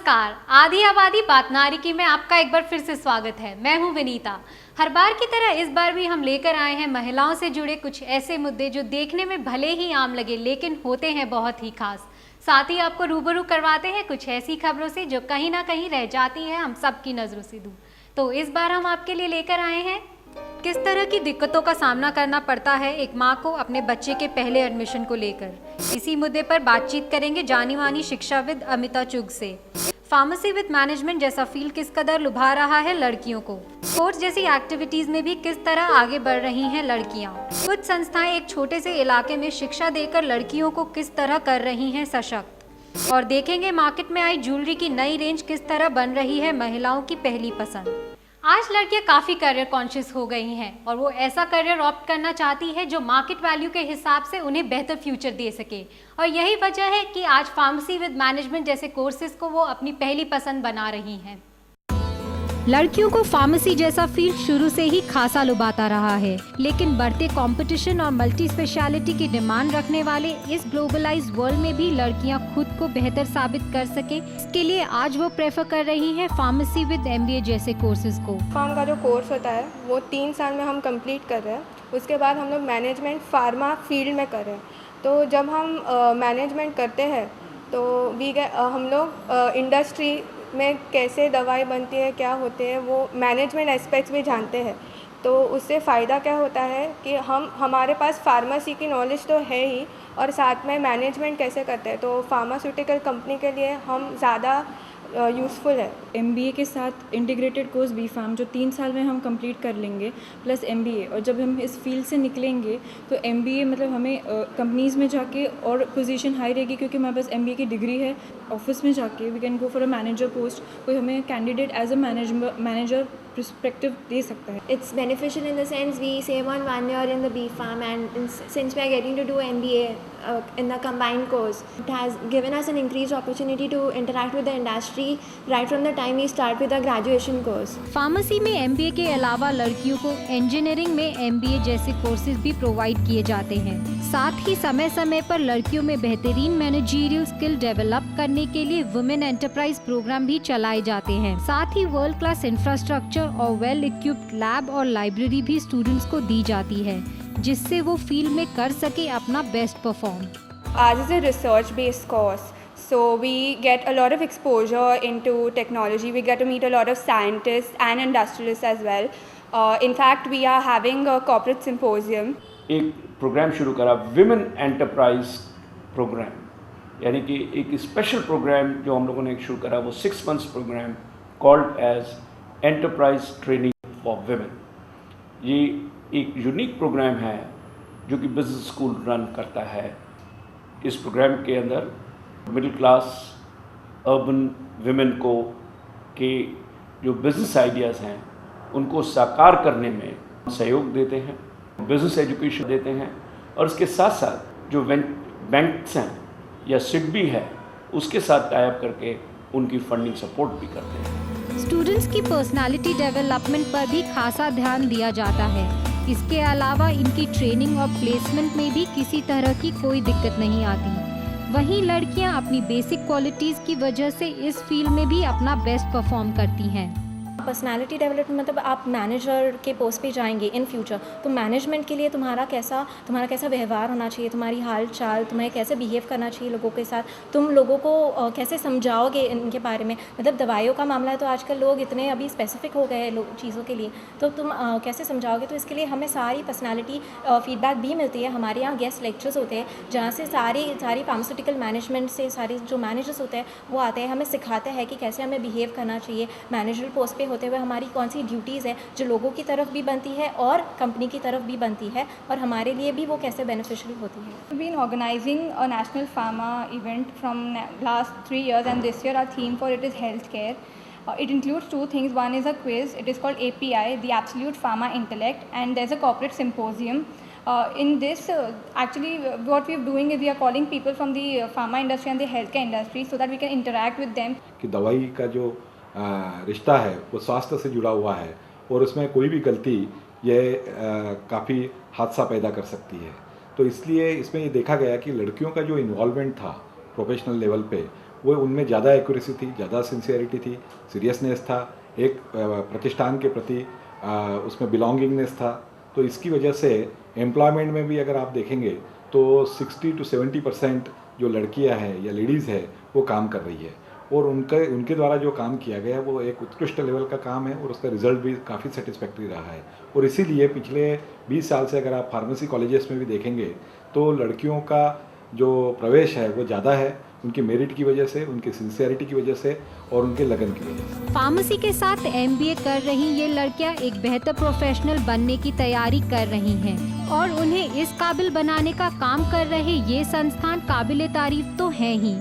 नमस्कार, आधी आबादी बात नारी में आपका एक बार फिर से स्वागत है। मैं हूं विनीता। हर बार की तरह इस बार भी हम लेकर आए हैं महिलाओं से जुड़े कुछ ऐसे मुद्दे जो देखने में भले ही आम लगे लेकिन होते हैं बहुत ही खास। साथ ही आपको रूबरू करवाते हैं कुछ ऐसी खबरों से जो कहीं ना कहीं रह जाती हैं हम सबकी नज़रों से दूर। तो इस बार हम आपके लिए लेकर आए हैं किस तरह की दिक्कतों का सामना करना पड़ता है एक माँ को अपने बच्चे के पहले एडमिशन को लेकर। इसी मुद्दे पर बातचीत करेंगे जानी मानी शिक्षाविद अमिता चुग से। फार्मेसी विद मैनेजमेंट जैसा फील्ड किस कदर लुभा रहा है लड़कियों को, स्पोर्ट्स जैसी एक्टिविटीज में भी किस तरह आगे बढ़ रही हैं लड़कियां। कुछ संस्थाएं एक छोटे से इलाके में शिक्षा देकर लड़कियों को किस तरह कर रही हैं सशक्त। और देखेंगे मार्केट में आई ज्वेलरी की नई रेंज किस तरह बन रही है महिलाओं की पहली पसंद। आज लड़कियां काफ़ी करियर कॉन्शियस हो गई हैं और वो ऐसा करियर ऑप्ट करना चाहती है जो मार्केट वैल्यू के हिसाब से उन्हें बेहतर फ्यूचर दे सके। और यही वजह है कि आज फार्मेसी विद मैनेजमेंट जैसे कोर्सेज को वो अपनी पहली पसंद बना रही हैं। लड़कियों को फार्मेसी जैसा फील्ड शुरू से ही खासा लुभाता रहा है, लेकिन बढ़ते कंपटीशन और मल्टी स्पेशलिटी की डिमांड रखने वाले इस ग्लोबलाइज्ड वर्ल्ड में भी लड़कियां खुद को बेहतर साबित कर सके, इसके लिए आज वो प्रेफर कर रही हैं फार्मेसी विद एमबीए जैसे कोर्सेज को। फार्म का जो कोर्स होता है वो 3 साल में हम कंप्लीट कर रहे हैं। उसके बाद हम लोग मैनेजमेंट फार्मा फील्ड में कर रहे हैं। तो जब हम मैनेजमेंट करते हैं तो हम लोग इंडस्ट्री में कैसे दवाई बनती है, क्या होते हैं, वो मैनेजमेंट एस्पेक्ट्स भी जानते हैं। तो उससे फ़ायदा क्या होता है कि हमारे पास फार्मेसी की नॉलेज तो है ही और साथ में मैनेजमेंट कैसे करते हैं, तो फार्मास्यूटिकल कंपनी के लिए हम ज़्यादा यूज़फुल है। एमबीए के साथ इंटीग्रेटेड कोर्स बी फार्म जो 3 साल में हम कंप्लीट कर लेंगे प्लस एमबीए, और जब हम इस फील्ड से निकलेंगे तो एमबीए मतलब हमें कंपनीज़ में जाके और पोजीशन हाई रहेगी क्योंकि हमारे पास एमबीए की डिग्री है। ऑफिस में जाके we can go for a manager post, कोई हमें candidate as a manager perspective दे सकता है। It's beneficial in the sense we save on 1 year in the B Farm, and since we are getting to do MBA in the combined course, it has given us an increased opportunity to interact with the industry right from the time we start with the graduation course. Pharmacy में MBA के अलावा लड़कियों को engineering में MBA जैसे courses भी provide किए जाते हैं। साथ ही समय समय पर लड़कियों में बेहतरीन मैनेजरियल स्किल डेवलप करने के लिए वुमेन एंटरप्राइज प्रोग्राम भी चलाए जाते हैं। साथ ही वर्ल्ड क्लास इंफ्रास्ट्रक्चर और वेल इक्विप्ड लैब और लाइब्रेरी भी स्टूडेंट्स को दी जाती है, जिससे वो फील्ड में कर सके अपना best perform. Ours is a research based course, so we get a lot of exposure into technology. We get to meet a lot of scientists and industrialists as well. In fact, we are having a corporate symposium. एक programme शुरू करा women enterprise programme, यानी कि एक special programme जो हम लोगों ने शुरू करा वो 6 months program called as enterprise training for women. ये एक यूनिक प्रोग्राम है जो कि बिजनेस स्कूल रन करता है। इस प्रोग्राम के अंदर मिडिल क्लास अर्बन विमेन को के जो बिज़नेस आइडियाज़ हैं उनको साकार करने में सहयोग देते हैं, बिज़नेस एजुकेशन देते हैं, और इसके साथ साथ जो बैंक्स हैं या सिडबी है उसके साथ टाई अप करके उनकी फंडिंग सपोर्ट भी करते हैं। स्टूडेंट्स की पर्सनालिटी डेवलपमेंट पर भी खासा ध्यान दिया जाता है। इसके अलावा इनकी ट्रेनिंग और प्लेसमेंट में भी किसी तरह की कोई दिक्कत नहीं आती। वहीं लड़कियां अपनी बेसिक क्वालिटीज़ की वजह से इस फील्ड में भी अपना बेस्ट परफॉर्म करती हैं। पर्सनालिटी डेवलपमेंट मतलब आप मैनेजर के पोस्ट पे जाएंगे इन फ्यूचर, तो मैनेजमेंट के लिए तुम्हारा कैसा व्यवहार होना चाहिए, तुम्हारी हाल चाल, तुम्हें कैसे बिहेव करना चाहिए लोगों के साथ, तुम लोगों को कैसे समझाओगे इनके बारे में। मतलब दवाइयों का मामला है तो आजकल लोग इतने अभी स्पेसिफिक हो गए हैं चीज़ों के लिए, तो तुम कैसे समझाओगे। तो इसके लिए हमें सारी पर्सनैलिटी फीडबैक भी मिलती है। हमारे यहाँ गेस्ट लेक्चर्स होते हैं जहाँ से सारी फार्मास्यूटिकल मैनेजमेंट से सारे जो मैनेजर्स होते हैं वो आते हैं, हमें सिखाते हैं कि कैसे हमें बिहेव करना चाहिए। मैनेजर पोस्ट पे होते हुए हमारी कौन सी ड्यूटीज़ है जो लोगों की तरफ भी बनती है और कंपनी की तरफ भी बनती है, और हमारे लिए भी वो कैसे बेनिफिशियल होती है। We've been organizing a national pharma event from last 3 years, and this year our theme for it is healthcare. It includes 2 things. One is a quiz. It is called API, the Absolute Pharma Intellect, and there's a corporate symposium. In this, actually, what we're doing is we are calling people from the pharma industry and the healthcare industry so that we can interact with them. कि दवाई का जो रिश्ता है वो स्वास्थ्य से जुड़ा हुआ है और उसमें कोई भी गलती ये काफ़ी हादसा पैदा कर सकती है। तो इसलिए इसमें ये देखा गया कि लड़कियों का जो इन्वॉल्वमेंट था प्रोफेशनल लेवल पे वो उनमें ज़्यादा एक्यूरेसी थी, ज़्यादा सिंसियरिटी थी, सीरियसनेस था, एक प्रतिष्ठान के प्रति उसमें बिलोंगिंगनेस था। तो इसकी वजह से एम्प्लॉयमेंट में भी अगर आप देखेंगे तो 60 to 70% जो लड़कियां हैं या लेडीज़ है वो काम कर रही है, और उनके द्वारा जो काम किया गया है वो एक उत्कृष्ट लेवल का काम है और उसका रिजल्ट भी काफ़ी सेटिस्फैक्ट्री रहा है। और इसीलिए पिछले 20 साल से अगर आप फार्मेसी कॉलेजेस में भी देखेंगे तो लड़कियों का जो प्रवेश है वो ज़्यादा है, उनकी मेरिट की वजह से, उनकी सिंसियरिटी की वजह से और उनके लगन की वजह से। फार्मेसी के साथ एमबीए कर रही ये लड़कियां एक बेहतर प्रोफेशनल बनने की तैयारी कर रही हैं और उन्हें इस काबिल बनाने का काम कर रहे ये संस्थान काबिले तारीफ तो हैं ही।